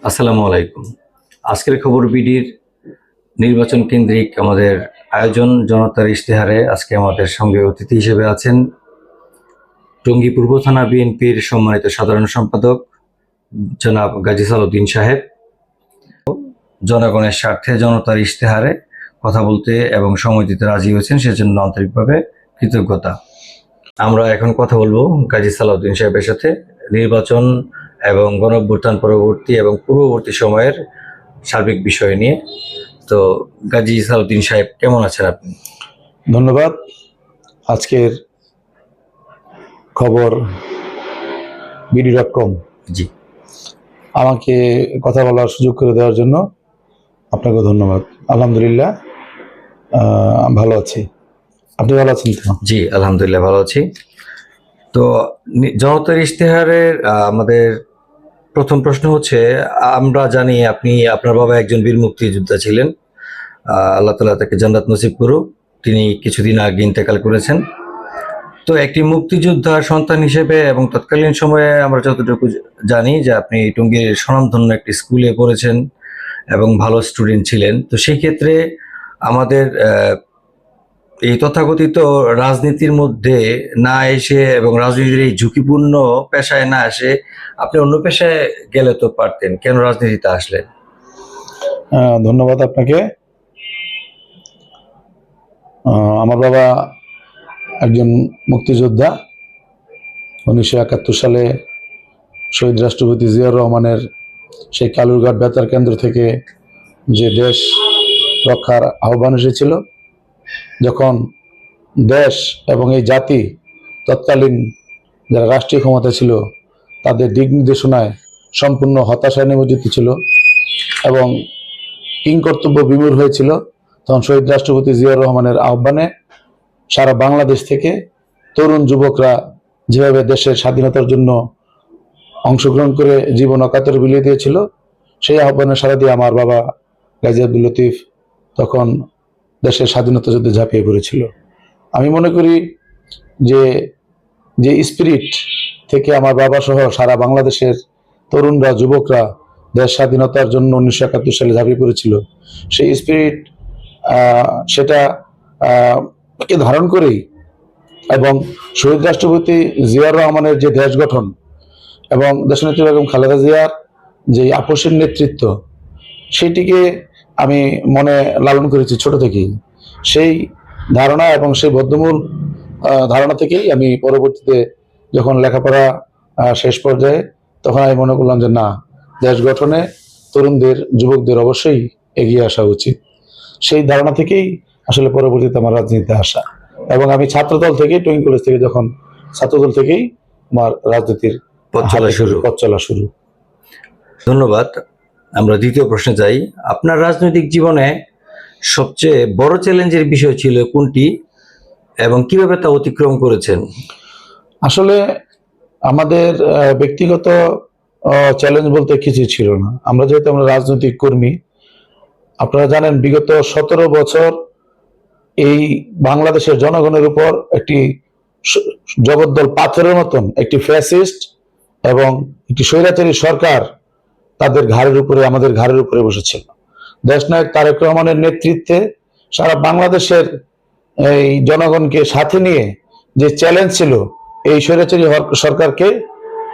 আসসালামু আলাইকুম। আজকের খবর বিডির নির্বাচন কেন্দ্রিক আমাদের আয়োজন জনতার ইশতেহারে আজকে আমাদের সঙ্গে অতিথি হিসেবে আছেন টঙ্গী পূর্ব থানা বিএনপির সম্মানিত সাধারণ সম্পাদক জনাব গাজী সালাউদ্দিন সাহেব। জনগণের স্বার্থে জনতার ইশতেহারে কথা বলতে এবং সময় দিতে রাজি হয়েছেন, সেজন্য আন্তরিকভাবে কৃতজ্ঞতা। আমরা এখন কথা বলবো গাজী সালাউদ্দিন সাহেবের সাথে নির্বাচন এবং গণঅভ্যুত্থান পরবর্তী এবং পূর্ববর্তী সময়ের সার্বিক বিষয় নিয়ে। তো গাজী সালাউদ্দিন সাহেব, কেমন আছেন আপনি? ধন্যবাদ। আজকের খবর বিডি.কম জি, আমাকে কথা বলার সুযোগ করে দেওয়ার জন্য আপনাকে ধন্যবাদ। আলহামদুলিল্লাহ ভালো আছি। আপনি ভালো আছেন তো? জি, আলহামদুলিল্লাহ ভালো আছি। তো জনতার ইশতেহারের আমাদের প্রথম প্রশ্ন হচ্ছে, আমরা জানি আপনি, আপনার বাবা একজন বীর মুক্তিযোদ্ধা ছিলেন। আল্লাহ তাআলা তাকে জান্নাত নসিব করুক। তিনি কিছুদিন আগে ইন্তেকাল করেছেন। তো একটি মুক্তিযোদ্ধার সন্তান হিসেবে এবং তৎকালীন সময়ে আমরা যতটুকু জানি যে আপনি টঙ্গীর স্বনামধন্য একটি স্কুলে পড়েছেন এবং ভালো স্টুডেন্ট ছিলেন। তো সেই ক্ষেত্রে আমাদের এই তথাকথিত রাজনীতির মধ্যে না এসে এবং রাজনীতির এই ঝুঁকিপূর্ণ পেশায় না এসে আপনি অন্য পেশায় গেলে তো পারতেন, কেন রাজনীতিতে আসলেন? ধন্যবাদ আপনাকে। আমার বাবা একজন মুক্তিযোদ্ধা। 1971 সালে শহীদ রাষ্ট্রপতি জিয়াউর রহমানের সেই কালুরঘাট বেতার কেন্দ্র থেকে যে দেশ রক্ষার আহ্বান এসেছিল, যখন দেশ এবং এই জাতি তৎকালীন যারা রাষ্ট্রীয় ক্ষমতা ছিল তাদের দিক নির্দেশনায় সম্পূর্ণ হতাশায় নিমজ্জিত ছিল এবং কিংকর্তব্য বিমূঢ় হয়েছিল, তখন শহীদ রাষ্ট্রপতি জিয়াউর রহমানের আহ্বানে সারা বাংলাদেশ থেকে তরুণ যুবকরা যেভাবে দেশের স্বাধীনতার জন্য অংশগ্রহণ করে জীবন অকাতরে বিলিয়ে দিয়েছিল, সেই আহ্বানে সাড়া দিয়ে আমার বাবা গাজী আব্দুল লতিফ তখন দেশের স্বাধীনতা যুদ্ধে ঝাঁপিয়ে পড়েছিল। আমি মনে করি যে স্পিরিট থেকে আমার বাবা সহ সারা বাংলাদেশের তরুণরা যুবকরা দেশ স্বাধীনতার জন্য 1971 সালে ঝাঁপিয়ে পড়েছিল, সেই স্পিরিট সেটা কে ধারণ করেই এবং শহীদ রাষ্ট্রপতি জিয়াউর রহমানের যে দেশ গঠন এবং দেশনেত্রী বেগম খালেদা জিয়ার যে আপসীর নেতৃত্ব, সেইটিকে আমি মনে লালন করেছি ছোট থেকেই। সেই ধারণা এবং সেই বদ্ধমূল ধারণা থেকেই আমি পরবর্তীতে যখন লেখাপড়া শেষ পর্যায়ে, তখন আমি মনে করলাম যে না, দেশ গঠনে তরুণদের যুবকদের অবশ্যই এগিয়ে আসা উচিত। সেই ধারণা থেকেই আসলে পরবর্তীতে আমার রাজনীতিতে আসা, এবং আমি ছাত্রদল থেকে, টঙ্গী কলেজ থেকে, যখন ছাত্রদল থেকেই আমার রাজনীতির পথ চলা শুরু। ধন্যবাদ। আমরা দ্বিতীয় প্রশ্নে যাই। আপনার রাজনৈতিক জীবনে সবচেয়ে বড় চ্যালেঞ্জের বিষয় ছিল কোনটি এবং কিভাবে তা অতিক্রম করেছেন? আসলে আমাদের ব্যক্তিগত চ্যালেঞ্জ বলতে কিছু ছিল না। আমরা যেহেতু রাজনৈতিক কর্মী, আপনারা জানেন বিগত 17 বছর এই বাংলাদেশের জনগণের উপর একটি জগদ্দল পাথরের মতন একটি ফ্যাসিস্ট এবং একটি স্বৈরাচারী সরকার তাদের ঘাড়ের উপরে, আমাদের ঘাড়ের উপরে বসেছিল। দেশনায়ক তারেক রহমানের নেতৃত্বে সারা বাংলাদেশের এই জনগণকে সাথে নিয়ে যে চ্যালেঞ্জ ছিল এই স্বৈরাচারী সরকারকে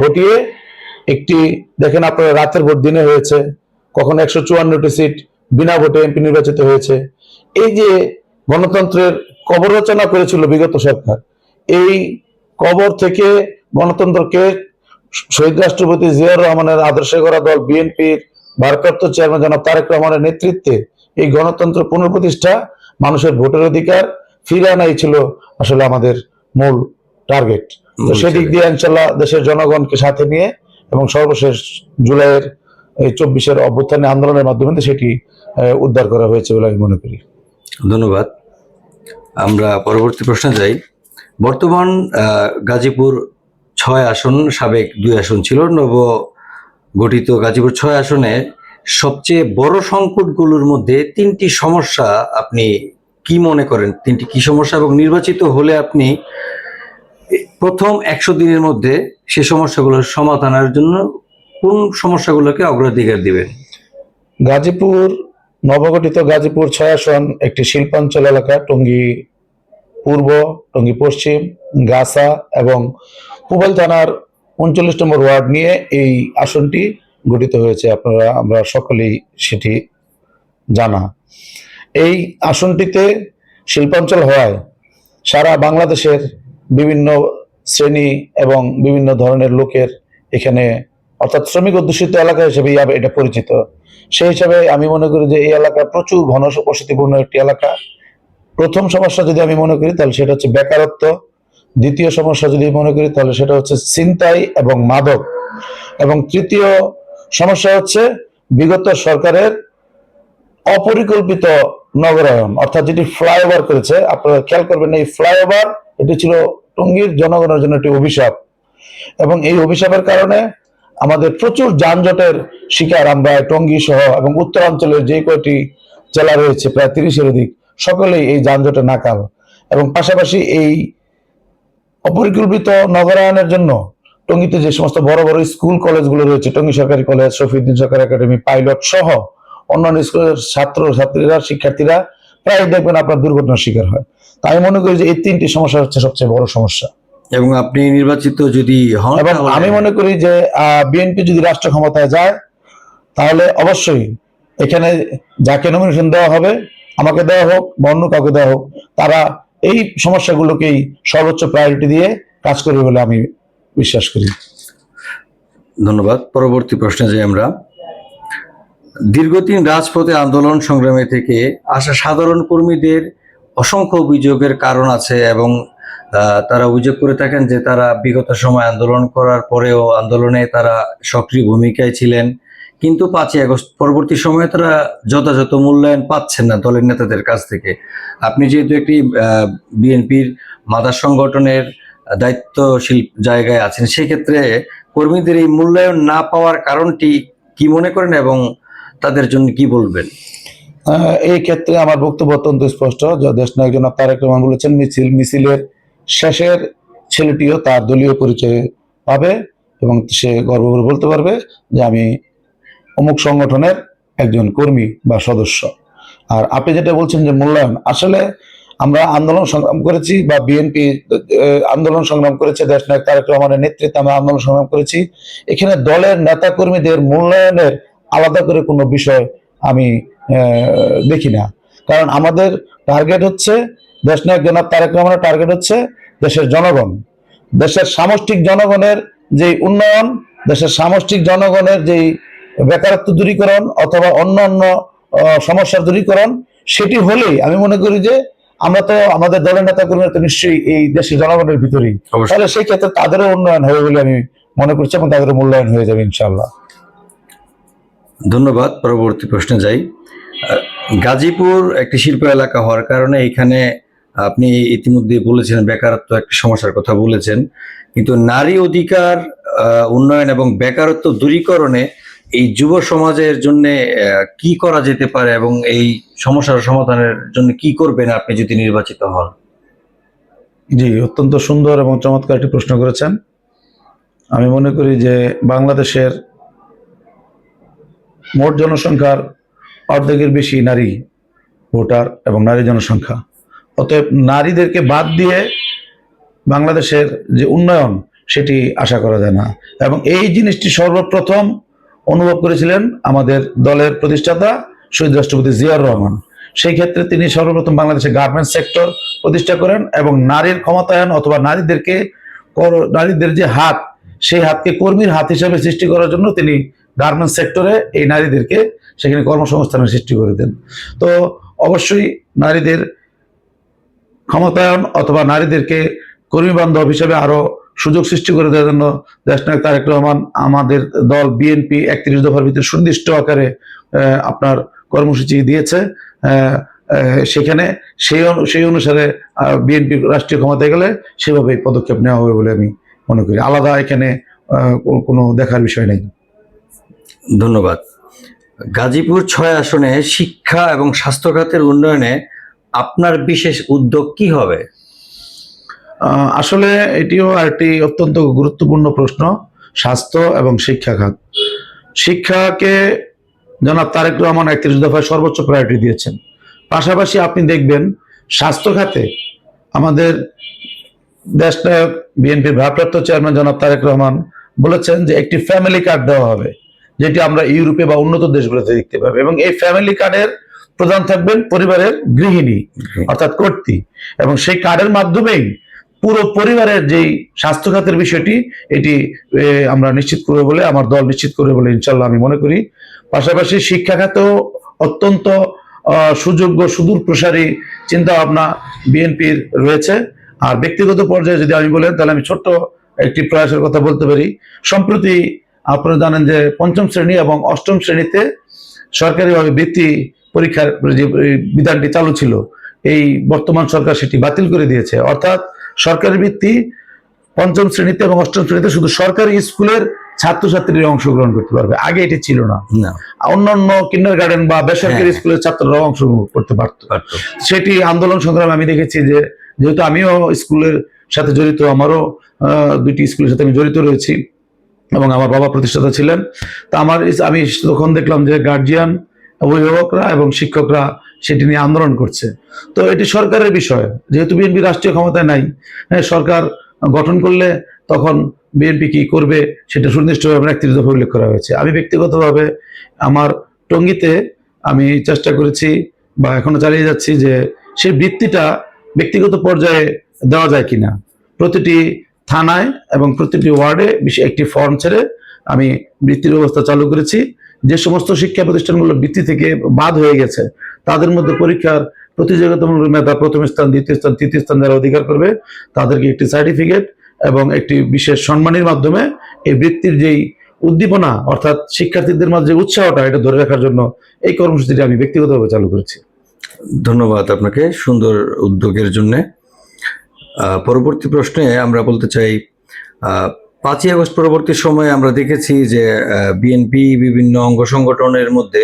হটিয়ে একটি, দেখেন আপনারা, রাতের ভোট দিনে হয়েছে, কখনো 154টি সিট বিনা ভোটে এমপি নির্বাচিত হয়েছে। এই যে গণতন্ত্রের কবর রচনা করেছিল বিগত সরকার, এই কবর থেকে গণতন্ত্রকে শহীদ রাষ্ট্রপতি জিয়াউর রহমানের আদর্শে গড়া দল বিএনপির ভারপ্রাপ্ত চেয়ারম্যান জনাব তারেক রহমানের নেতৃত্বে এই গণতন্ত্র পুনঃপ্রতিষ্ঠা, মানুষের ভোটের অধিকার ফিরে আনাই ছিল আসলে আমাদের মূল টার্গেট। তো সেদিক দিয়ে ইনশাল্লাহ দেশের জনগণকে সাথে নিয়ে এবং সর্বশেষ জুলাইয়ের এই 24-এর অভ্যুত্থানী আন্দোলনের মাধ্যমে সেটি উদ্ধার করা হয়েছে বলে আমি মনে করি। ধন্যবাদ। আমরা পরবর্তী প্রশ্নে যাই। বর্তমান গাজীপুর 6 আসন, সাবেক 2 আসন ছিল। নব গঠিত গাজীপুর 6 আসনে সবচেয়ে বড় সংকটগুলোর মধ্যে 3টি সমস্যা আপনি কি মনে করেন? 3টি কি সমস্যা, এবং নির্বাচিত হলে আপনি প্রথম 100 দিনের মধ্যে সে সমস্যাগুলোর সমাধানের জন্য কোন সমস্যাগুলোকে অগ্রাধিকার দিবেন? গাজীপুর, নবগঠিত গাজীপুর 6 আসন একটি শিল্পাঞ্চল এলাকা, টঙ্গী পূর্ব, টঙ্গী পশ্চিম, গাছা এবং পুবাইল থানার 39 নম্বর ওয়ার্ড নিয়ে এই আসনটি গঠিত হয়েছে। আমরা সকলেই সেটি জানা। এই আসনটিতে শিল্পাঞ্চল হওয়ায় সারা বাংলাদেশের বিভিন্ন শ্রেণী এবং বিভিন্ন ধরনের লোকের এখানে, অর্থাৎ শ্রমিক অধ্যুষিত এলাকা হিসেবে এটা পরিচিত। সেই হিসাবে আমি মনে করি যে এই এলাকা প্রচুর ঘনবসতিপূর্ণ একটি এলাকা। প্রথম সমস্যা যদি আমি মনে করি তাহলে সেটা হচ্ছে বেকারত্ব। দ্বিতীয় সমস্যা যদি মনে করি তাহলে সেটা হচ্ছে ছিনতাই এবং মাদক। এবং তৃতীয় সমস্যা হচ্ছে বিগত সরকারের অপরিকল্পিত নগরায়ন, অর্থাৎ যেটি ফ্লাইওভার করেছে। আপনারা খেয়াল করবেন, এই ফ্লাইওভার এটি ছিল টঙ্গীর জনগণের জন্য একটি অভিশাপ, এবং এই অভিশাপের কারণে আমাদের প্রচুর যানজটের শিকার আমরা টঙ্গী সহ এবং উত্তরাঞ্চলের যে কয়টি জেলা রয়েছে প্রায় 30-এর অধিক, সকলেই এই যানজটে নাকাল। এবং পাশাপাশি এই অপরিকল্পিত নগরায়নের জন্য টঙ্গীতে যে সমস্ত বড় বড় স্কুল কলেজগুলো রয়েছে, টঙ্গী সরকারি কলেজ, শফিউদ্দিন সরকারি একাডেমি, পাইলট সহ অন্যান্য স্কুলের ছাত্রীরা, শিক্ষার্থীরা প্রায় দেখবেন আপনার দুর্ঘটনার শিকার হয়। তাই আমি মনে করি যে এই 3টি সমস্যা হচ্ছে সবচেয়ে বড় সমস্যা। এবং আপনি নির্বাচিত যদি হন, এবং আমি মনে করি যে বিএনপি যদি রাষ্ট্র ক্ষমতায় যায় তাহলে অবশ্যই এখানে যাকে নমিনেশন দেওয়া হবে, আমাকে দেওয়া হোক বা অন্য কাউকে দেওয়া হোক, তারা এই সমস্যাগুলোকেই সর্বোচ্চ প্রায়োরিটি দিয়ে কাজ করবে বলে আমি বিশ্বাস করি। ধন্যবাদ। পরবর্তী প্রশ্নে যাই আমরা। দীর্ঘদিন রাজপথে আন্দোলন সংগ্রামে থেকে আসা সাধারণ কর্মীদের অসংখ্য অভিযোগের কারণ আছে, এবং তারা অভিযোগ করে থাকেন যে তারা বিগত সময় আন্দোলন করার পরেও আন্দোলনে তারা সক্রিয় ভূমিকায় ছিলেন, কিন্তু 5ই আগস্ট পরবর্তী সময়ে তারা যথাযথ মূল্যায়ন পাচ্ছেন না দলের নেতাদের কাছ থেকে। আপনি যেহেতু একটি বিএনপির মাদার সংগঠনের দায়িত্বশীল জায়গায় আছেন, সেক্ষেত্রে কর্মীদের এই মূল্যায়ন না পাওয়ার কারণটি কি মনে করেন এবং তাদের জন্য কি বলবেন? এই ক্ষেত্রে আমার বক্তব্য অত্যন্ত স্পষ্ট। দেশনায়ক জনাব তারেক রহমান বলেছেন, মিছিলের শেষের ছেলেটিও তার দলীয় পরিচয় পাবে এবং সে গর্ব করে বলতে পারবে যে আমি অমুক সংগঠনের একজন কর্মী বা সদস্য। আর আপনি যেটা বলছেন যে মূল্যায়ন, আসলে আমরা আন্দোলন সংগ্রাম করেছি বা বিএনপি আন্দোলন সংগ্রাম করেছে, দেশনায়ক তারেক রহমানের নেতৃত্বে আমরা আন্দোলন সংগ্রাম করেছি। এখানে দলের নেতা কর্মীদের মূল্যায়নের আলাদা করে কোনো বিষয় আমি দেখি না। কারণ আমাদের টার্গেট হচ্ছে, দেশনায়ক জনাব তারেক রহমানের টার্গেট হচ্ছে দেশের জনগণ, দেশের সামষ্টিক জনগণের যে উন্নয়ন, দেশের সামষ্টিক জনগণের যেই বেকারত্ব দূরীকরণ অথবা অন্যান্য সমস্যার দূরীকরণ, সেটি হলেই আমি মনে করি যে আমরা তো আমাদের দলের নেতা কর্মীরা তো নিশ্চয়ই এই দেশের জনগণের ভিতরেই, তাহলে সেই ক্ষেত্রে তাদেরও উন্নয়ন হবে বলে আমি মনে করছি এবং তাদেরও মূল্যায়ন হয়ে যাবে ইনশাআল্লাহ। ধন্যবাদ। পরবর্তী প্রশ্নে যাই। গাজীপুর একটি শিল্প এলাকা হওয়ার কারণে এখানে আপনি ইতিমধ্যে বলেছেন বেকারত্ব একটি সমস্যার কথা বলেছেন, কিন্তু নারী অধিকার উন্নয়ন এবং বেকারত্ব দূরীকরণে এই যুব সমাজের জন্য কি করা যেতে পারে এবং এই সমস্যার সমাধানের জন্য কি করবেন আপনি যদি নির্বাচিত হন? জি, অত্যন্ত সুন্দর এবং চমৎকার একটি প্রশ্ন করেছেন। আমি মনে করি যে বাংলাদেশের মোট জনসংখ্যার অর্ধেকের বেশি নারী ভোটার এবং নারী জনসংখ্যা। অতএব নারীদেরকে বাদ দিয়ে বাংলাদেশের যে উন্নয়ন সেটি আশা করা যায় না। এবং এই জিনিসটি সর্বপ্রথম অনুভব করেছিলেন আমাদের দলের প্রতিষ্ঠাতা শহীদ রাষ্ট্রপতি জিয়াউর রহমান। সেই ক্ষেত্রে তিনি সর্বপ্রথম বাংলাদেশে গার্মেন্টস সেক্টর প্রতিষ্ঠা করেন এবং নারীর ক্ষমতায়ন অথবা নারীদের যে হাত, সেই হাতকে কর্মীর হাত হিসেবে সৃষ্টি করার জন্য তিনি গার্মেন্টস সেক্টরে এই নারীদেরকে সেখানে কর্মসংস্থানের সৃষ্টি করে দেন। তো অবশ্যই নারীদের ক্ষমতায়ন অথবা নারীদেরকে কর্মী বান্ধব হিসেবে আরো সুযোগ সৃষ্টি করে দেওয়ার জন্য দেশনায়ক তারেক রহমান, আমাদের দল বিএনপি 31 দফার ভিতরে সুনির্দিষ্ট আকারে আপনার কর্মসূচি দিয়েছে। সেখানে সেই অনুসারে বিএনপি রাষ্ট্রীয় ক্ষমতায় গেলে সেভাবেই পদক্ষেপ নেওয়া হবে বলে আমি মনে করি। আলাদা এখানে কোনো দেখার বিষয় নেই। ধন্যবাদ। গাজীপুর 6 আসনে শিক্ষা এবং স্বাস্থ্য খাতের উন্নয়নে আপনার বিশেষ উদ্যোগ কি হবে? আসলে এটিও একটি অত্যন্ত গুরুত্বপূর্ণ প্রশ্ন। স্বাস্থ্য এবং শিক্ষা খাত। শিক্ষাকে জনাব তারেক রহমান 31 দফায় সর্বোচ্চ প্রায়োরিটি দিয়েছেন। পাশাপাশি আপনি দেখবেন স্বাস্থ্য খাতে আমাদের দেশনায়ক বিএনপির ভারপ্রাপ্ত চেয়ারম্যান জনাব তারেক রহমান বলেছেন যে একটি ফ্যামিলি কার্ড দেওয়া হবে, যেটি আমরা ইউরোপে বা উন্নত দেশগুলোতে দেখতে পাবো, এবং এই ফ্যামিলি কার্ডের প্রধান থাকবেন পরিবারের গৃহিণী অর্থাৎ কর্ত্রী, এবং সেই কার্ডের মাধ্যমেই পুরো পরিবারের যেই স্বাস্থ্য খাতের বিষয়টি এটি আমরা নিশ্চিত করবো বলে, আমার দল নিশ্চিত করবে বলে ইনশাল্লাহ আমি মনে করি। পাশাপাশি শিক্ষা খাতেও অত্যন্ত সুযোগ্য সুদূর প্রসারী চিন্তা ভাবনা বিএনপির রয়েছে। আর ব্যক্তিগত পর্যায়ে যদি আমি বলেন তাহলে আমি ছোট্ট একটি প্রয়াসের কথা বলতে পারি। সম্প্রতি আপনারা জানেন যে 5ম শ্রেণী এবং 8ম শ্রেণীতে সরকারিভাবে বৃত্তি পরীক্ষার যে বিধানটি চালু ছিল, এই বর্তমান সরকার সেটি বাতিল করে দিয়েছে। অর্থাৎ সরকারি বৃত্তি 5ম শ্রেণীতে এবং 8ম শ্রেণীতে শুধু সরকারি স্কুলের ছাত্রছাত্রীরা অংশগ্রহণ করতে পারবে, আগে এটি ছিল না। অন্যান্য কিন্ডারগার্টেন বা বেসরকারি স্কুলের ছাত্ররা অংশগ্রহণ করতে পারত। সেটি আন্দোলন সংগ্রামে আমি দেখেছি যে, যেহেতু আমিও স্কুলের সাথে জড়িত, আমারও 2টি স্কুলের সাথে আমি জড়িত রয়েছি এবং আমার বাবা প্রতিষ্ঠাতা ছিলেন, তা আমি তখন দেখলাম যে গার্জিয়ান, অভিভাবকরা এবং শিক্ষকরা সেটি নিয়ে আন্দোলন করছে। তো এটি সরকারের বিষয়, যেহেতু বিএনপি রাষ্ট্রীয় ক্ষমতায় নাই, সরকার গঠন করলে তখন বিএনপি কি করবে সেটা সুনির্দিষ্টভাবে 31 দফা উল্লেখ করা হয়েছে। আমি ব্যক্তিগতভাবে আমার টঙ্গীতে আমি চেষ্টা করেছি বা এখনো চালিয়ে যাচ্ছি যে সেই বৃত্তিটা ব্যক্তিগত পর্যায়ে দেওয়া যায় কিনা। প্রতিটি থানায় এবং প্রতিটি ওয়ার্ডে একটি ফর্ম ছেড়ে আমি বৃত্তির ব্যবস্থা চালু করেছি। যে সমস্ত শিক্ষা প্রতিষ্ঠানগুলো বৃত্তি থেকে বাদ হয়ে গেছে তাদের মধ্যে পরীক্ষার প্রতিযোগিতামূলক মেধা 1ম স্থান, 2য় স্থান, 3য় স্থান যারা অধিকার করবে তাদেরকে একটি সার্টিফিকেট এবং একটি বিশেষ সম্মানের মাধ্যমে এই বৃত্তির যেই উদ্দীপনা অর্থাৎ শিক্ষার্থীদের মাঝে উৎসাহটা এটা ধরে রাখার জন্য এই কর্মসূচিটি আমি ব্যক্তিগতভাবে চালু করেছি। ধন্যবাদ আপনাকে সুন্দর উদ্যোগের জন্য। পরবর্তী প্রশ্নে আমরা বলতে চাই, 5ই আগস্ট পরবর্তী সময়ে আমরা দেখেছি যে বিএনপি বিভিন্ন অঙ্গ সংগঠনের মধ্যে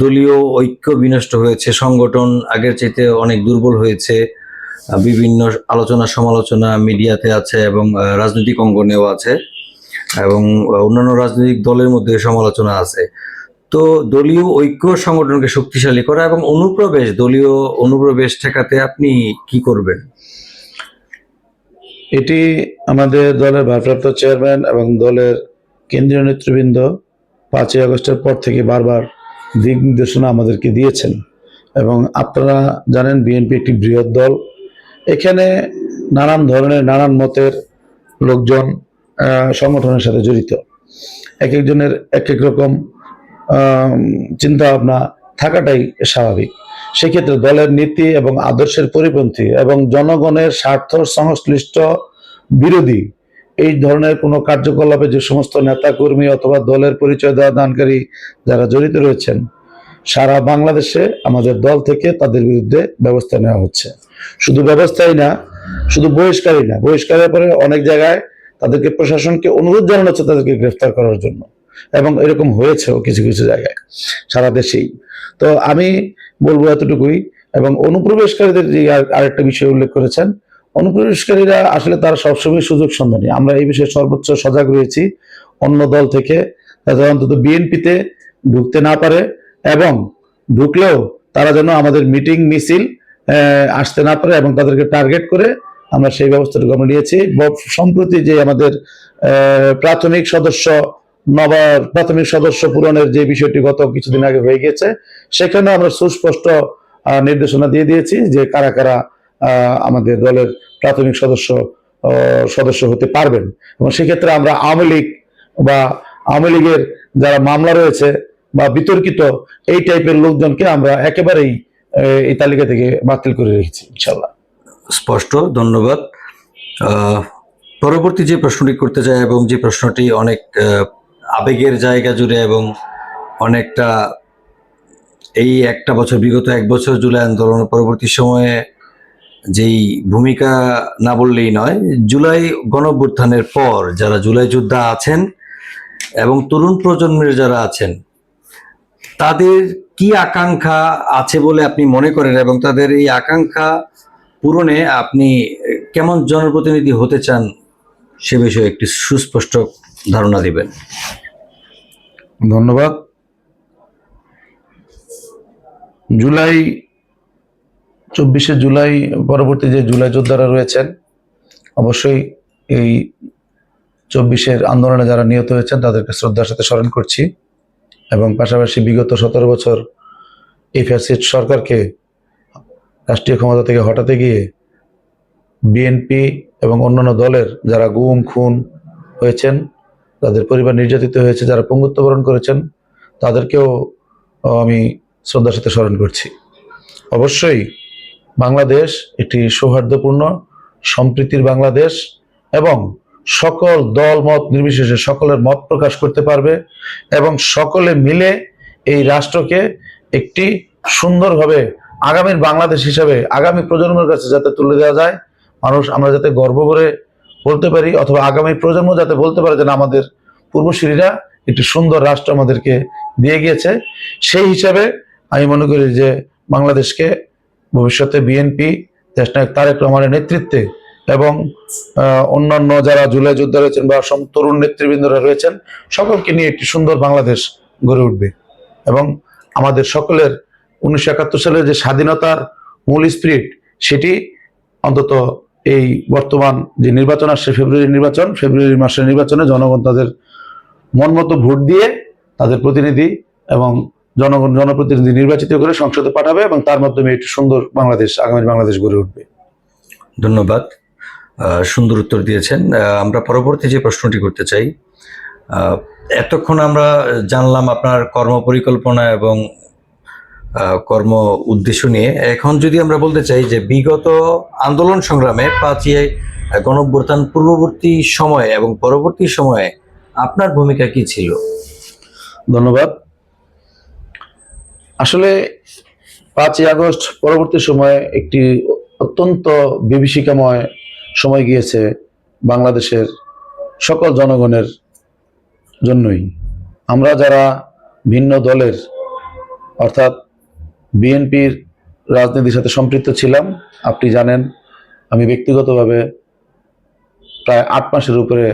দলীয় ঐক্য বিনষ্ট হয়েছে, সংগঠন আগের চাইতে অনেক দুর্বল হয়েছে, বিভিন্ন আলোচনা সমালোচনা মিডিয়াতে আছে এবং রাজনৈতিক অঙ্গনেও আছে এবং অন্যান্য রাজনৈতিক দলের মধ্যে সমালোচনা আছে। তো দলীয় ঐক্য সংগঠনকে শক্তিশালী করা এবং দলীয় অনুপ্রবেশ ঠেকাতে আপনি কি করবেন? এটি আমাদের দলের ভারপ্রাপ্ত চেয়ারম্যান এবং দলের কেন্দ্রীয় নেতৃবৃন্দ 5ই আগস্টের পর থেকে বারবার দিক নির্দেশনা আমাদেরকে দিয়েছেন। এবং আপনারা জানেন বিএনপি একটি বৃহৎ দল, এখানে নানান ধরনের নানান মতের লোকজন সংগঠনের সাথে জড়িত, এক একজনের এক এক রকম চিন্তা ভাবনা থাকাটাই স্বাভাবিক। সেক্ষেত্রে দলের নীতি এবং আদর্শের পরিপন্থী এবং জনগণের স্বার্থ সংশ্লিষ্ট বিরোধী এই ধরনের কোনো কার্যকলাপে যে সমস্ত নেতা কর্মী অথবা দলের পরিচয় দেওয়া দানকারী যারা জড়িত রয়েছেন, সারা বাংলাদেশে আমাদের দল থেকে তাদের বিরুদ্ধে ব্যবস্থা নেওয়া হচ্ছে। শুধু ব্যবস্থাই না, শুধু বহিষ্কারই না, বহিষ্কারের পরে অনেক জায়গায় তাদেরকে প্রশাসনকে অনুরোধ জানানো হচ্ছে তাদেরকে গ্রেফতার করার জন্য, এবং এরকম হয়েছেও কিছু কিছু জায়গায় সারা দেশেই। তো আমি বলবো এতটুকুই। এবং অনুপ্রবেশকারীদের যে আরেকটা বিষয় উল্লেখ করেছেন, অনুপ্রবেশকারীরা আসলে তারা সবসময় সুযোগ সন্ধানী। আমরা এই বিষয়ে সর্বোচ্চ সজাগ রয়েছি অন্য দল থেকে, যাতে অন্তত বিএনপিতে ঢুকতে না পারে এবং ঢুকলেও তারা যেন আমাদের মিটিং মিছিল আসতে না পারে, এবং তাদেরকে টার্গেট করে আমরা সেই ব্যবস্থাটুকু আমরা নিয়েছি। সম্প্রতি যে আমাদের প্রাথমিক সদস্য পূরণের যে বিষয়টি গত কিছুদিন আগে হয়ে গেছে, সেখানে আমরা সুস্পষ্ট নির্দেশনা দিয়ে দিয়েছি যে কারা কারা আমাদের দলের প্রাথমিক সদস্য হতে পারবেন। এবং সেক্ষেত্রে আমরা আওয়ামী লীগের যারা মামলা রয়েছে বা বিতর্কিত এই টাইপের লোকজনকে আমরা একেবারেই এই তালিকা থেকে বাতিল করে রেখেছি ইনশাল্লাহ। স্পষ্ট, ধন্যবাদ। পরবর্তী যে প্রশ্নটি করতে চাই এবং যে প্রশ্নটি অনেক আবেগের জায়গা জুড়ে এবং অনেকটা এই একটা বছর, বিগত 1 বছর জুলাই আন্দোলন পরবর্তী সময়ে যেই ভূমিকা না বললেই নয়, জুলাই গণঅভ্যুত্থানের পর যারা জুলাই যোদ্ধা আছেন এবং তরুণ প্রজন্মের যারা আছেন, তাদের কি আকাঙ্ক্ষা আছে বলে আপনি মনে করেন এবং তাদের এই আকাঙ্ক্ষা পূরণে আপনি কেমন জনপ্রতিনিধি হতে চান সে বিষয়ে একটি সুস্পষ্ট ধারণা দিবেন। ধন্যবাদ। জুলাই 24শে জুলাই পরবর্তী যে জুলাই যোদ্ধারা রয়েছেন, অবশ্যই এই 24-এর আন্দোলনে যারা নিহত হয়েছেন তাদেরকে শ্রদ্ধার সাথে স্মরণ করছি এবং পাশাপাশি বিগত 17 বছর এই ফ্যাসিস্ট সরকারকে রাষ্ট্রীয় ক্ষমতা থেকে হটাতে গিয়ে বিএনপি এবং অন্যান্য দলের যারা গুম খুন হয়েছেন, যাদের পরিবার নির্যাতিত হয়েছে, যারা পঙ্গুত্ব বরণ করেছেন, তাদেরকেও আমি শ্রদ্ধার সাথে স্মরণ করছি। অবশ্যই বাংলাদেশ একটি সৌহার্দ্যপূর্ণ সম্প্রীতির বাংলাদেশ এবং সকল দল মত নির্বিশেষে সকলের মত প্রকাশ করতে পারবে এবং সকলে মিলে এই রাষ্ট্রকে একটি সুন্দরভাবে আগামীর বাংলাদেশ হিসাবে আগামী প্রজন্মের কাছে যাতে তুলে দেওয়া যায়, মানুষ আমরা যাতে গর্ব করে বলতে পারি, অথবা আগামী প্রজন্ম যাতে বলতে পারে যে না, আমাদের পূর্বসূরীরা একটি সুন্দর রাষ্ট্র আমাদেরকে দিয়ে গিয়েছে। সেই হিসাবে আমি মনে করি যে বাংলাদেশকে ভবিষ্যতে বিএনপি, দেশনায়ক তারেক রহমানের নেতৃত্বে এবং অন্যান্য যারা জুলাই যোদ্ধা রয়েছেন বা তরুণ নেতৃবৃন্দরা রয়েছেন, সকলকে নিয়ে একটি সুন্দর বাংলাদেশ গড়ে উঠবে এবং আমাদের সকলের 1971 সালের যে স্বাধীনতার মূল স্পিরিট, সেটি অন্তত এই বর্তমান যে নির্বাচন আসছে, ফেব্রুয়ারি মাসের নির্বাচনে জনগণ তাদের মন মতো ভোট দিয়ে তাদের প্রতিনিধি এবং জনপ্রতিনিধি নির্বাচিত করে সংসদে পাঠাবে এবং তার মাধ্যমে একটি সুন্দর বাংলাদেশ, আগামী বাংলাদেশ গড়ে উঠবে। ধন্যবাদ, সুন্দর উত্তর দিয়েছেন। আমরা পরবর্তী যে প্রশ্নটি করতে চাই, এতক্ষণ আমরা জানলাম আপনার কর্ম পরিকল্পনা এবং কর্ম উদ্দেশ্য নিয়ে। এখন যদি আমরা বলতে চাই যে বিগত আন্দোলন সংগ্রামে 5ই গণঅভ্যুত্থান পূর্ববর্তী সময়ে এবং পরবর্তী সময়ে আপনার ভূমিকা কি ছিল? ধন্যবাদ। আসলে 5ই আগস্ট পরবর্তী সময়ে একটি অত্যন্ত বিভীষিকাময় সময় গিয়েছে বাংলাদেশের সকল জনগণের জন্যই। আমরা যারা ভিন্ন দলের অর্থাৎ বিএনপির রাজনীতির সাথে সম্পৃক্ত ছিলাম, আপনি জানেন আমি ব্যক্তিগতভাবে প্রায় 8 মাসের উপরে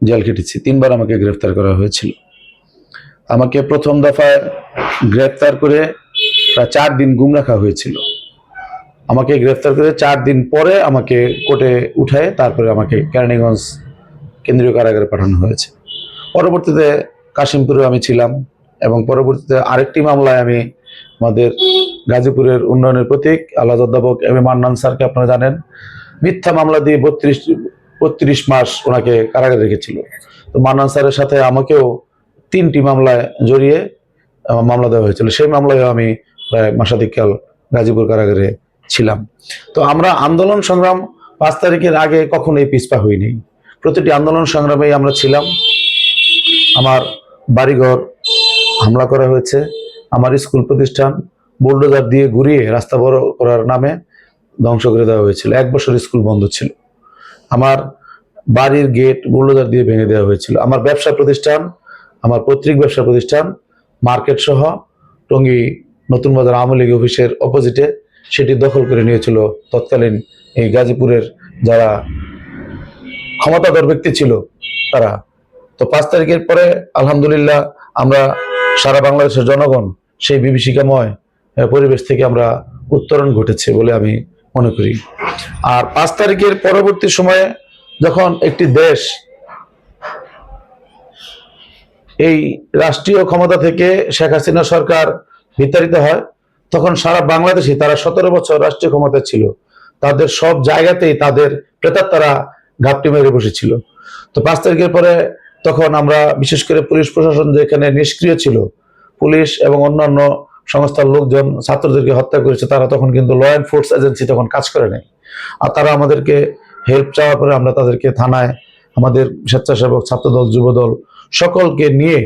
জেল খেটেছি। 3বার আমাকে গ্রেফতার করা হয়েছিল। আমাকে প্রথম দফায় গ্রেফতার করে প্রায় 4 দিন গুম রাখা হয়েছিল। আমাকে গ্রেফতার করে 4 দিন পরে আমাকে কোর্টে উঠায় তারপরে আমাকে কেরানীগঞ্জ কেন্দ্রীয় কারাগারে পাঠানো হয়েছে। পরবর্তীতে কাশিমপুরে আমি ছিলাম এবং পরবর্তীতে আরেকটি মামলায় আমি আমাদের গাজীপুরের উন্নয়নের প্রতীক আল্লাহ অধ্যাপক এম এ মান্নান স্যারকে আপনারা জানেন, মিথ্যা মামলা দিয়ে 32 মাস ওনাকে কারাগারে রেখেছিল। তো মান্নান স্যারের সাথে আমাকেও 3টি মামলায় জড়িয়ে মামলা দেওয়া হয়েছিল। সেই মামলায় আমি প্রায় মাসাধিককাল গাজীপুর কারাগারে ছিলাম। তো আমরা আন্দোলন সংগ্রাম 5 তারিখের আগে কখনোই পিছপা হইনি। প্রতিটি আন্দোলন সংগ্রামেই আমরা ছিলাম। আমার বাড়িঘর হামলা করা হয়েছে, আমার স্কুল প্রতিষ্ঠান বুলডোজার দিয়ে ঘুরিয়ে রাস্তা বড় করার নামে ধ্বংস করে দেওয়া হয়েছিল। 1 বছর স্কুল বন্ধ ছিল। আমার বাড়ির গেট বুলডোজার দিয়ে ভেঙে দেওয়া হয়েছিল। আমার ব্যবসা প্রতিষ্ঠান, আমার পৈতৃক ব্যবসা প্রতিষ্ঠান মার্কেট সহ টঙ্গী নতুন বাজার আওয়ামী লীগ অফিসের অপোজিটে সেটি দখল করে নিয়েছিল তৎকালীন এই গাজীপুরের যারা ক্ষমতাধর ব্যক্তি ছিল তারা। তো 5 তারিখের পরে আলহামদুলিল্লাহ আমরা সারা বাংলাদেশের জনগণ সেই বিভীষিকাময় পরিবেশ থেকে আমরা উত্তরণ ঘটেছে বলে আমি মনে করি। আর 5 তারিখের পরবর্তী সময়ে যখন একটি দেশ এই রাষ্ট্রীয় ক্ষমতা থেকে শেখ হাসিনা সরকার বিতাড়িত হয়, তখন সারা বাংলাদেশে তারা 17 বছর রাষ্ট্রীয় ক্ষমতা ছিল, তাদের সব জায়গাতেই তাদের প্রেতাত্মারা ঘাপটি মেরে বসেছিল। তো 5 তারিখের পরে তখন আমরা বিশেষ করে পুলিশ প্রশাসন যেখানে নিষ্ক্রিয় ছিল, পুলিশ এবং অন্যান্য সংস্থার লোকজন ছাত্রদেরকে হত্যা করেছে, তারা তখন কিন্তু ল অ্যান্ড ফোর্স এজেন্সি তখন কাজ করে নাই। আর তারা আমাদেরকে হেল্প চাওয়ার পরে আমরা তাদেরকে থানায়, আমাদের স্বেচ্ছাসেবক ছাত্রদল যুবদল সকলকে নিয়ে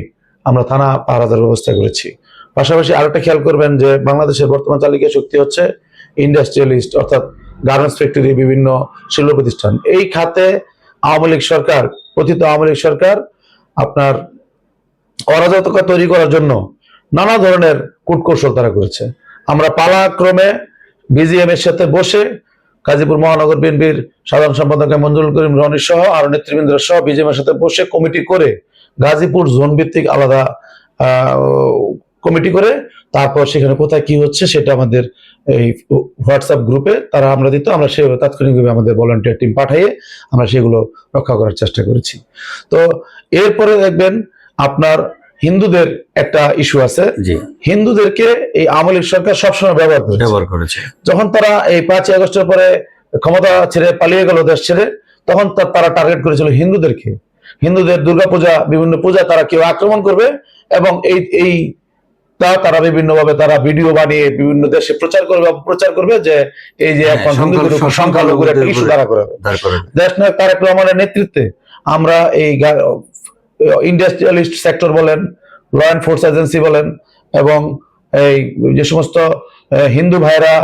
আমরা থানা পাহারাদার ব্যবস্থা করেছি। পাশাপাশি আরেকটা খেয়াল করবেন যে বাংলাদেশের বর্তমান চালিকা শক্তি হচ্ছে ইন্ডাস্ট্রিয়ালিস্ট, অর্থাৎ গার্মেন্টস ফ্যাক্টরি, বিভিন্ন শিল্প প্রতিষ্ঠান। এই খাতে আওয়ামী লীগ সরকার, পতিত আওয়ামী লীগ সরকার আপনার অরাজকতা তৈরি করার জন্য নানা ধরনের কূটকৌশল তারা করেছে। আমরা পালাক্রমে বিজিএম এর সাথে বসে গাজীপুর মহানগর বিএনপির সাধারণ সম্পাদক মঞ্জুরুল করিম রনি সহ আরো নেতৃবৃন্দ সহ বিজেপির সাথে বসে কমিটি করে গাজীপুর জোন ভিত্তিক আলাদা কমিটি করে তারপর সেখানে কোথায় কি হচ্ছে সেটা আমাদের এই হোয়াটসঅ্যাপ গ্রুপে তারা আমরা দিত, আমরা সে তাৎক্ষণিকভাবে আমাদের ভলান্টিয়ার টিম পাঠিয়ে আমরা সেগুলো রক্ষা করার চেষ্টা করেছি। তো এরপরে দেখবেন আপনার হিন্দুদের একটা ইস্যু আছে, জি, হিন্দুদেরকে এই আওয়ামী লীগ সরকার সবসময় ব্যবহার করেছে। যখন তারা এই 5ই আগস্টের পরে ক্ষমতা ছেড়ে পালিয়ে গেল দেশ ছেড়ে, তখন তারা টার্গেট করেছিল হিন্দুদেরকে, হিন্দুদের দুর্গাপূজা বিভিন্ন পূজা তারা কেউ আক্রমণ করবে এবং এই তারা বিভিন্ন ভাবে তারা ভিডিও বানিয়ে বিভিন্ন দেশে প্রচার করবে যে এই যে এখন হিন্দুদের উপর সংখ্যালঘুর একটা ইস্যু দাঁড়া করাবে। দেশনায়ক তারেক রহমানের নেতৃত্বে আমরা এই ইন্ডাস্ট্রিয়ালিস্ট সেক্টর বলেন, ল এনফোর্স এজেন্সি বলেন এবং এই যে সমস্ত হিন্দু ভাইরা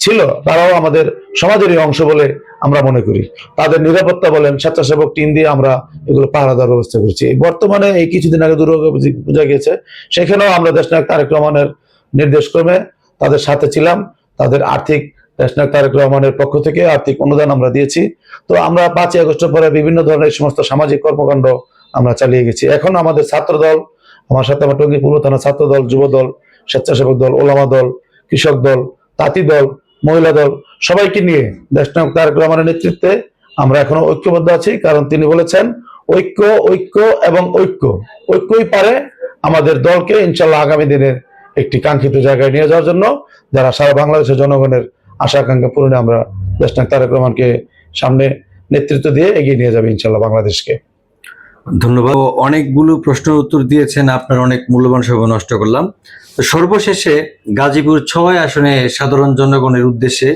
ছিল তারাও আমাদের সমাজেরই অংশ বলে আমরা মনে করি, তাদের নিরাপত্তা বলেন স্বেচ্ছাসেবক টিম দিয়ে আমরা এগুলো পাহারা দেওয়ার ব্যবস্থা করছি। বর্তমানে এই কিছুদিন আগে দুর্গা পূজা গেছে, সেখানেও আমরা দেশনায়ক তারেক রহমানের নির্দেশক্রমে তাদের সাথে ছিলাম, তাদের আর্থিক দেশনায়ক তারেক রহমানের পক্ষ থেকে আর্থিক অনুদান আমরা দিয়েছি। তো আমরা 5ই আগস্টের পরে বিভিন্ন ধরনের সমস্ত সামাজিক কর্মকাণ্ড আমরা চালিয়ে গেছি। এখন আমাদের ছাত্র দল, আমার সাথে আমার টঙ্গী পূর্ব থানা ছাত্র দল, যুব দল, স্বেচ্ছাসেবক দল, ওলামা দল, কৃষক দল, তাঁতি দল, মহিলা দল সবাইকে নিয়ে দেশনায়ক তারেক রহমানের নেতৃত্বে আমরা এখনো ঐক্যবদ্ধ আছি, কারণ তিনি বলেছেন ঐক্য ঐক্য এবং ঐক্যই পারে আমাদের দলকে ইনশাল্লাহ আগামী দিনের একটি কাঙ্ক্ষিত জায়গায় নিয়ে যাওয়ার জন্য, যারা সারা বাংলাদেশের জনগণের আশা আকাঙ্ক্ষা পূরণে আমরা দেশনায়ক তারেক রহমানকে সামনে নেতৃত্ব দিয়ে এগিয়ে নিয়ে যাবে ইনশাল্লাহ বাংলাদেশকে। ধন্যবাদ। অনেকগুলো প্রশ্ন উত্তর দিয়েছেন, আপনার অনেক মূল্যবান সময় নষ্ট করলাম। তো সর্বশেষে গাজীপুর 6 আসনে সাধারণ জনগণের উদ্দেশ্যে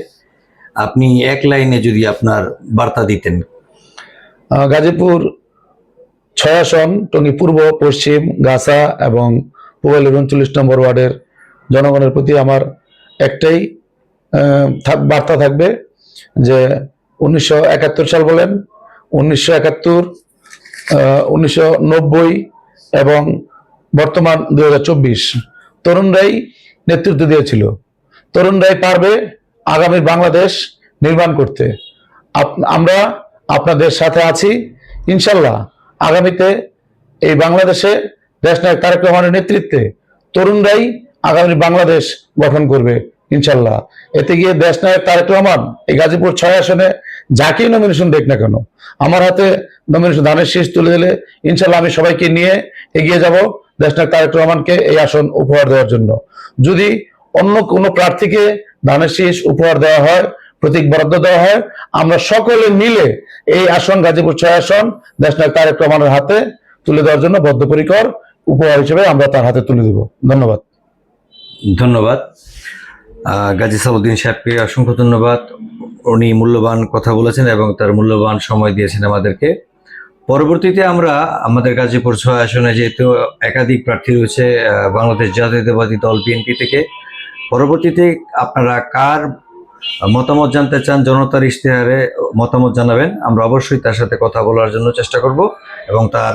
আপনি এক লাইনে যদি আপনার বার্তা দিতেন। গাজীপুর 6 আসন টঙ্গী পূর্ব, পশ্চিম, গাছা এবং পুবাইলের 39 নম্বর ওয়ার্ডের জনগণের প্রতি আমার একটাই বার্তা থাকবে যে 1971 সাল বলেন, 1971, 1990 এবং বর্তমান 2024 তরুণরাই নেতৃত্ব দিয়েছিল। তরুণরাই পারবে আগামী বাংলাদেশ নির্মাণ করতে। আমরা আপনাদের সাথে আছি ইনশাল্লাহ। আগামীতে এই বাংলাদেশে দেশনায়ক তারেক রহমানের নেতৃত্বে তরুণরাই আগামী বাংলাদেশ গঠন করবে ইনশাল্লাহ। এতে গিয়ে দেশনায়ক তারেক রহমান এই গাজীপুর 6 আসনে যাকেই নমিনেশন দেখ না কেন, আমার হাতে নমিনেশন ধানের শীষ তুলে দিলে ইনশাল্লাহ আমি সবাইকে নিয়ে এগিয়ে যাব দেশনায়ক তারেক রহমানকে এই আসন উপহার দেওয়ার জন্য। যদি অন্য কোনো প্রার্থীকে ধানের শীষ উপহার দেওয়া হয়, প্রতীক বরাদ্দ দেওয়া হয়, আমরা সকলে মিলে এই আসন গাজীপুর 6 আসন দেশনায়ক তারেক রহমানের হাতে তুলে দেওয়ার জন্য বদ্ধপরিকর, উপহার হিসেবে আমরা তার হাতে তুলে দেব। ধন্যবাদ। ধন্যবাদ গাজী সালাউদ্দিন সাহেবকে, অসংখ্য ধন্যবাদ। উনি মূল্যবান কথা বলেছেন এবং তার মূল্যবান সময় দিয়েছেন আমাদেরকে। পরবর্তীতে আমরা আমাদের গাজীপুর 6 আসনে যেহেতু একাধিক প্রার্থী রয়েছে বাংলাদেশ জাতীয়তাবাদী দল বিএনপি থেকে, পরবর্তীতে আপনারা কার মতামত জানতে চান জনতার ইশতেহারে মতামত জানাবেন, আমরা অবশ্যই তার সাথে কথা বলার জন্য চেষ্টা করব এবং তার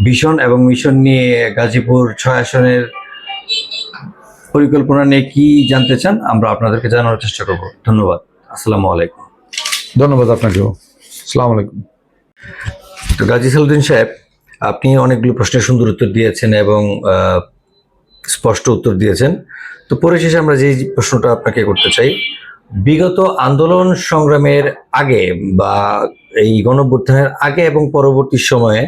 ভিশন এবং মিশন নিয়ে গাজীপুর 6 আসনের পরিকল্পনা নিয়ে কি জানতে চান আমরা আপনাদেরকে জানানোর চেষ্টা করব। ধন্যবাদ। আসসালামু আলাইকুম। ধন্যবাদ আপনাকেও। আসসালামু আলাইকুম। তো গাজী সালাউদ্দিন সাহেব, আপনি অনেকগুলো প্রশ্নের সুন্দর উত্তর দিয়েছেন এবং স্পষ্ট উত্তর দিয়েছেন। তো পরিশেষে আমরা যে প্রশ্নটা আপনাকে করতে চাই, বিগত আন্দোলন সংগ্রামের আগে বা এই গণঅভ্যুত্থানের আগে এবং পরবর্তী সময়ে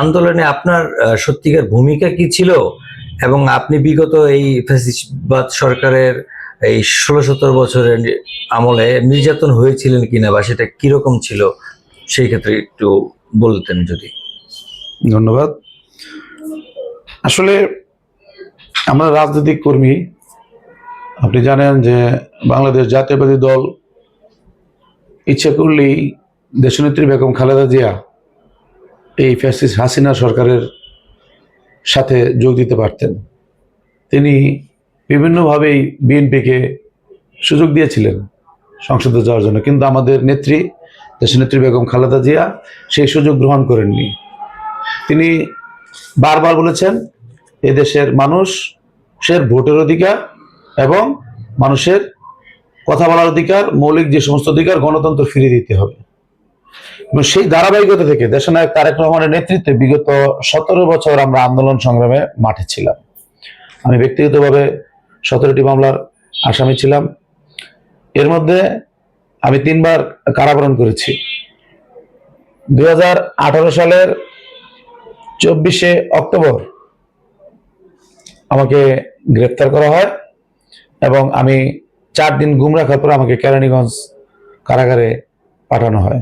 আন্দোলনে আপনার সত্যিকার ভূমিকা কি ছিল এবং আপনি বিগত এই ফ্যাসিস্টবাদ সরকারের এই 16-17 বছরের আমলে নির্যাতন হয়েছিলেন কিনা বা সেটা কিরকম ছিল, সেই ক্ষেত্রে একটু বলতেন যদি। ধন্যবাদ। আসলে আমরা রাজনৈতিক কর্মী, আপনি জানেন যে বাংলাদেশ জাতীয়তাবাদী দল ইচ্ছে করলেই দেশনেত্রী বেগম খালেদা জিয়া এই ফ্যাসিস্ট হাসিনা সরকারের সাথে যোগ দিতে পারতেন। তিনি বিভিন্নভাবেই বিএনপিকে সুযোগ দিয়েছিলেন সংসদে যাওয়ার জন্য, কিন্তু আমাদের নেত্রী দেশনেত্রী বেগম খালেদা জিয়া সেই সুযোগ গ্রহণ করেননি। তিনি বারবার বলেছেন এদেশের মানুষের ভোটের অধিকার এবং মানুষের কথা বলার অধিকার, মৌলিক যে সমস্ত অধিকার, গণতন্ত্র ফিরিয়ে দিতে হবে। এবং সেই ধারাবাহিকতা থেকে দেশনায়ক তারেক রহমানের নেতৃত্বে বিগত 17 বছর আমরা আন্দোলন সংগ্রামে মাঠে ছিলাম। আমি ব্যক্তিগতভাবে 17টি মামলার আসামি ছিলাম। এর মধ্যে আমি 3বার কারাবরণ করেছি। 2018 সালের 24শে অক্টোবর আমাকে গ্রেপ্তার করা হয় এবং আমি 4 দিন গুম রাখার পর আমাকে কেরানীগঞ্জ কারাগারে পাঠানো হয়।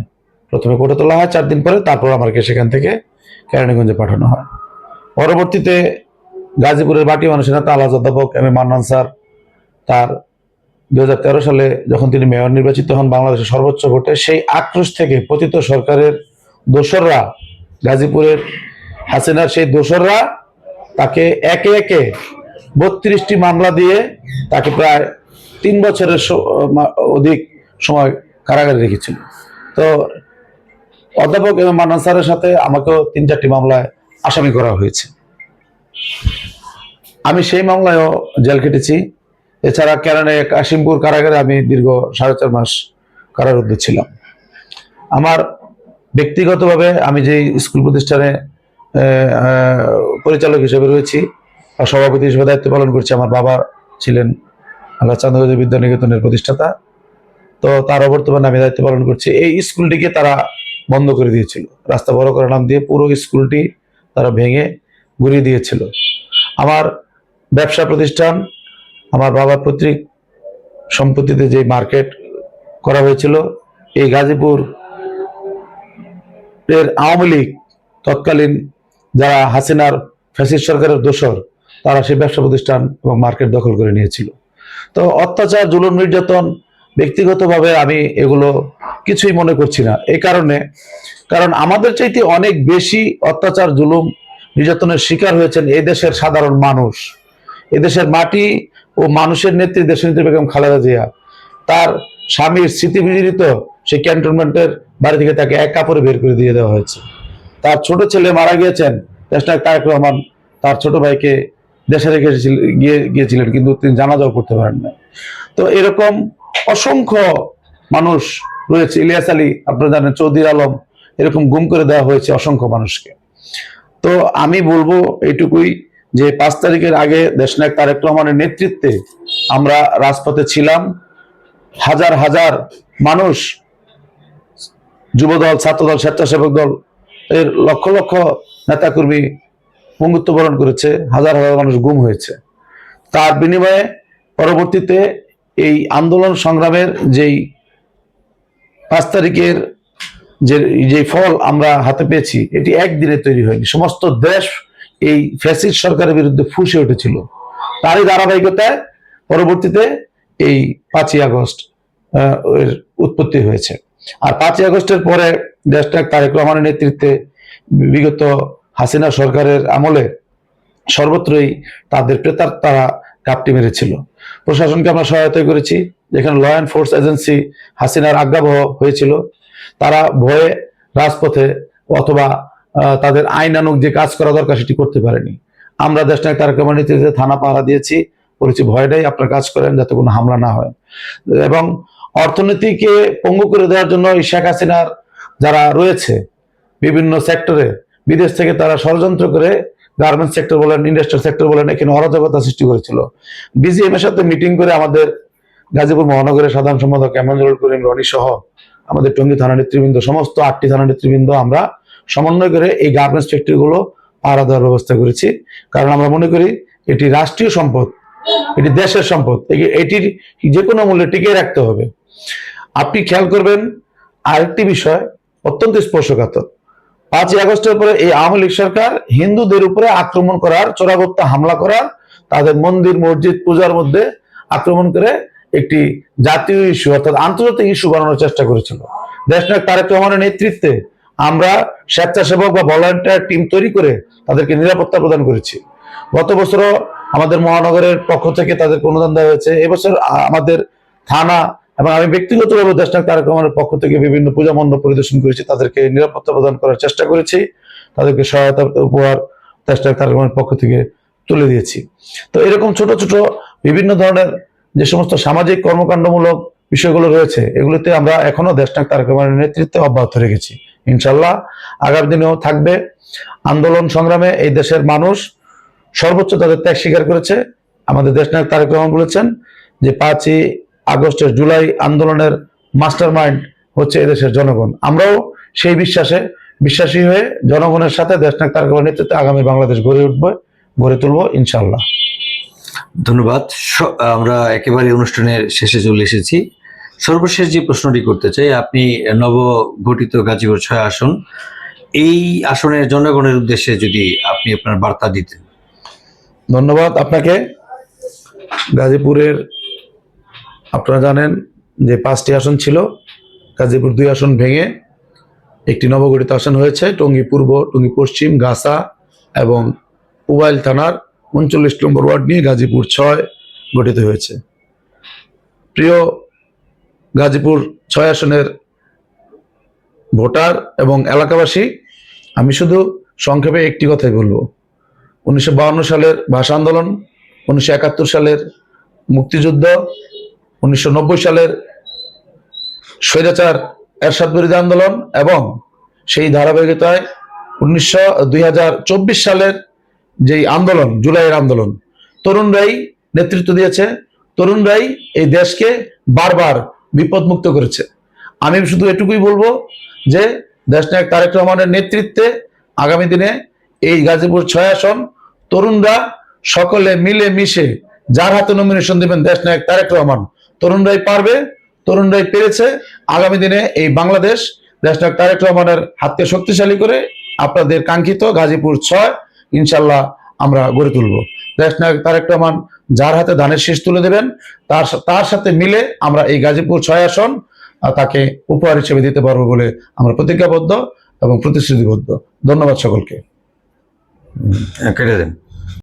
প্রথমে কোর্টে তোলা হয় 4 দিন পরে, তারপর আমাকে সেখান থেকে কেরানীগঞ্জে পাঠানো হয়। পরবর্তীতে গাজীপুরের বাটি মানুষের নেতা আলাজ অধ্যাপক এম এ মান্নান স্যার, তার 2013 সালে যখন তিনি মেয়র নির্বাচিত হন বাংলাদেশের সর্বোচ্চ ভোটে, সেই আক্রোশ থেকে পতিত সরকারের দোসররা, গাজীপুরের হাসিনার সেই দোসররা তাকে একে একে 32টি মামলা দিয়ে তাকে প্রায় 3 বছরের অধিক সময় কারাগারে রেখেছিল। তো অধ্যাপক এম এ মান্নান স্যারের সাথে আমাকেও 3-4টি মামলায় আসামি করা হয়েছে। আমি সেই মামলায়ও জেল কেটেছি। এছাড়া কাশিমপুর কারাগারে আমি দীর্ঘ 4.5 মাস কারারুদ্ধ ছিলাম। আমার ব্যক্তিগতভাবে আমি যে স্কুল প্রতিষ্ঠানে পরিচালক হিসেবে রয়েছি, সভাপতি হিসেবে দায়িত্ব পালন করছি, আমার বাবা ছিলেন আল্লাহ চান্দগঞ্জ বিদ্যানিকেতনের প্রতিষ্ঠাতা। তো তার বর্তমানে আমি দায়িত্ব পালন করছি। এই স্কুলটিকে তারা বন্ধ করে দিয়েছিল, রাস্তা বড় করার নাম দিয়ে পুরো স্কুলটি তারা ভেঙে গুড়িয়ে দিয়েছিল। আমার ব্যবসা প্রতিষ্ঠান, আমার বাবার পৈতৃক সম্পত্তিতে যে মার্কেট করা হয়েছিল, এই গাজীপুর এর আওয়ামী লীগ তৎকালীন যারা হাসিনার ফ্যাসিস্ট সরকারের দোসর, তারা সেই ব্যবসা প্রতিষ্ঠান এবং মার্কেট দখল করে নিয়েছিল। তো অত্যাচার, জুলুম, নির্যাতন ব্যক্তিগতভাবে আমি এগুলো কিছুই মনে করছি না। এই কারণ আমাদের চাইতে অনেক বেশি অত্যাচার, জুলুম, নির্যাতনের শিকার হয়েছেন এই দেশের সাধারণ মানুষ। এদেশের মাটি ও মানুষের নেত্রী দেশনেত্রী বেগম খালেদা জিয়া, তার স্বামীর স্মৃতি বিজড়িত সেই ক্যান্টনমেন্টের বাড়ি থেকে তাকে এক কাপড়ে বের করে দিয়ে দেওয়া হয়েছে। তার ছোট ছেলে মারা গিয়েছেন, দেশনায়ক তারেক রহমান তার ছোট ভাইকে দেশে রেখে গিয়েছিলেন, কিন্তু তিনি জানাজাও করতে পারেন না। তো এরকম অসংখ্য মানুষ রয়েছে। ইলিয়াস আলী, আপনারা জানেন, চৌধুরী আলম, এরকম গুম করে দেওয়া হয়েছে অসংখ্য মানুষকে। তো আমি বলবো এইটুকুই যে 5 তারিখের আগে দেশনায়ক তারেক রহমানের নেতৃত্বে আমরা রাজপথে ছিলাম। হাজার হাজার মানুষ, যুবদল, ছাত্রদল, স্বেচ্ছাসেবক দল এর লক্ষ লক্ষ নেতাকর্মী পঙ্গুত্ব বরণ করেছে, হাজার হাজার মানুষ গুম হয়েছে। তার বিনিময়ে পরবর্তীতে এই আন্দোলন সংগ্রামের যেই 5 তারিখের যে ফল আমরা হাতে পেয়েছি, এটি একদিনে তৈরি হয়নি। সমস্ত দেশ এই ফ্যাসিস্ট সরকারের বিরুদ্ধে ফুঁসে উঠেছিল। তারই ধারাবাহিকতায় পরবর্তীতে এই 5ই আগস্ট এর উৎপত্তি হয়েছে। আর 5ই আগস্টের পরে দেশনায়ক তারেক রহমানের নেতৃত্বে বিগত হাসিনা সরকারের আমলে সর্বত্রই তাদের প্রেতার তারা ঘাপটি মেরেছিল। প্রশাসনকে আমরা সহায়তা করেছি, যেখানে ল অ্যান্ড ফোর্স এজেন্সি হাসিনার আজ্ঞাবহ হয়েছিল, তারা ভয়ে রাজপথে অথবা তাদের আইনানুগ যে কাজ করা দরকার সেটি করতে পারেনি। আমরা দেশনায়ক তারেক রহমানের নেতৃত্বে থানা পাহারা দিয়েছি, বলেছি ভয়টাই আপনার কাজ করেন যাতে কোনো হামলা না হয়। এবং অর্থনীতিকে পঙ্গু করে দেওয়ার জন্য শেখ হাসিনার যারা রয়েছে বিভিন্ন সেক্টরে, বিদেশ থেকে তারা ষড়যন্ত্র করে গার্মেন্টস সেক্টর বলেন, ইন্ডাস্ট্রিয়াল সেক্টর বলেন, এখানে অরাজকতা সৃষ্টি করেছিল। বিজিএম এর সাথে মিটিং করে আমাদের গাজীপুর মহানগরের সাধারণ সম্পাদক এমানুয়েল করিম রনি সহ আমাদের টঙ্গী থানা নেতৃবৃন্দ, সমস্ত 8টি থানা নেতৃবৃন্দ আমরা সমন্বয় করে এই গার্মেন্টস ফ্যাক্টরি গুলো পাহারা দেওয়ার ব্যবস্থা করেছি। কারণ আমরা মনে করি এটি রাষ্ট্রীয় সম্পদ, এটি দেশের সম্পদ, এটির যে কোনো মূল্যে টিকিয়ে রাখতে হবে। আপনি খেয়াল করবেন আরেকটি বিষয় অত্যন্ত স্পর্শকাতর, 5ই আগস্টের পরে এই আওয়ামী লীগ সরকার হিন্দুদের উপরে আক্রমণ করার, চোরাগোপ্তা হামলা করার, তাদের মন্দির মসজিদ পূজার মধ্যে আক্রমণ করে একটি জাতীয় ইস্যু অর্থাৎ আন্তর্জাতিক ইস্যু বানানোর চেষ্টা করেছিল। দেশনায়ক তারেক রহমানের নেতৃত্বে আমরা স্বেচ্ছাসেবক বা ভলান্টিয়ার টিম তৈরি করে তাদেরকে নিরাপত্তা প্রদান করেছি। গত বছরও আমাদের মহানগরের পক্ষ থেকে তাদেরকে অনুদান দেওয়া হয়েছে। এবছর আমাদের থানা এবং আমি ব্যক্তিগতভাবে দেশনায়ক তারেক রহমানের পক্ষ থেকে বিভিন্ন পূজা মণ্ডপ পরিদর্শন করেছি, তাদেরকে নিরাপত্তা প্রদান করার চেষ্টা করেছি, তাদেরকে সহায়তা উপহার দেশনায়ক তারেক রহমানের পক্ষ থেকে তুলে দিয়েছি। তো এরকম ছোট ছোট বিভিন্ন ধরনের যে সমস্ত সামাজিক কর্মকাণ্ডমূলক বিষয়গুলো রয়েছে, এগুলোতে আমরা এখনো দেশনায়ক তারেক রহমানের নেতৃত্বে অব্যাহত রেখেছি। ইনশাল্লাহ আগামী দিনেও থাকবে। আন্দোলন সংগ্রামে এই দেশের মানুষ সর্বোচ্চ তাদের ত্যাগ স্বীকার করেছে। আমাদের দেশনায়ক তারেক রহমান বলেছেন যে 5ই আগস্টের জুলাই আন্দোলনের মাস্টার মাইন্ড হচ্ছে এদেশের জনগণ। আমরাও সেই বিশ্বাসী হয়ে জনগণের সাথে দেশনায়ক তারেক রহমানের নেতৃত্বে আগামী বাংলাদেশ গড়ে তুলবো ইনশাল্লাহ। ধন্যবাদ। আমরা একেবারে অনুষ্ঠানের শেষে চলে এসেছি। সর্বশেষ যে প্রশ্নটি করতে চাই, আপনি নবগঠিত গাজীপুর 6 আসন, এই আসনের জনগণের উদ্দেশ্যে যদি আপনি আপনার বার্তা দিতেন। ধন্যবাদ আপনাকে। গাজীপুরের আপনারা জানেন যে 5টি আসন ছিল, গাজীপুর 2 আসন ভেঙে একটি নবগঠিত আসন হয়েছে। টঙ্গী পূর্ব, টঙ্গী পশ্চিম, গাছা এবং পুবাইল থানার 39 নম্বর ওয়ার্ড নিয়ে গাজীপুর 6 গঠিত হয়েছে। প্রিয় গাজীপুর 6 আসনের ভোটার এবং এলাকাবাসী, আমি শুধু সংক্ষেপে একটি কথাই বলবো। 1952 সালের ভাষা আন্দোলন, 1971 সালের মুক্তিযুদ্ধ, 1990 সালের স্বৈরাচার এরশাদ বিরোধী আন্দোলন এবং সেই ধারাবাহিকতায় 2024 সালের যেই আন্দোলন, জুলাইয়ের আন্দোলন, তরুণরাই নেতৃত্ব দিয়েছে, তরুণরাই এই দেশকে বারবার বিপদমুক্ত করেছে। আমি শুধু এটুকুই বলবো যে দেশনায়ক তারেক রহমানের নেতৃত্বে আগামী দিনে এই গাজীপুর 6 আসন তরুণরা সকলে মিলে মিশে যার হাতে নমিনেশন দিবেন দেশনায়ক তারেক রহমান, তরুণরাই পারবে, তরুণরাই পেরেছে। আগামী দিনে এই বাংলাদেশ দেশনায়ক তারেক রহমানের হাতকে শক্তিশালী করে আপনাদের কাঙ্ক্ষিত গাজীপুর 6 ইনশাল্লাহ আমরা গড়ে তুলব। দেশনায়ক তারেক রহমান যার হাতে ধানের শীষ তুলে দেবেন, তার সাথে মিলে আমরা এই গাজীপুর 6 আসন তাকে উপহার হিসেবে দিতে পারবো বলে আমরা প্রতিজ্ঞাবদ্ধ এবং প্রতিশ্রুতিবদ্ধ। ধন্যবাদ সকলকে। কেটে দেন।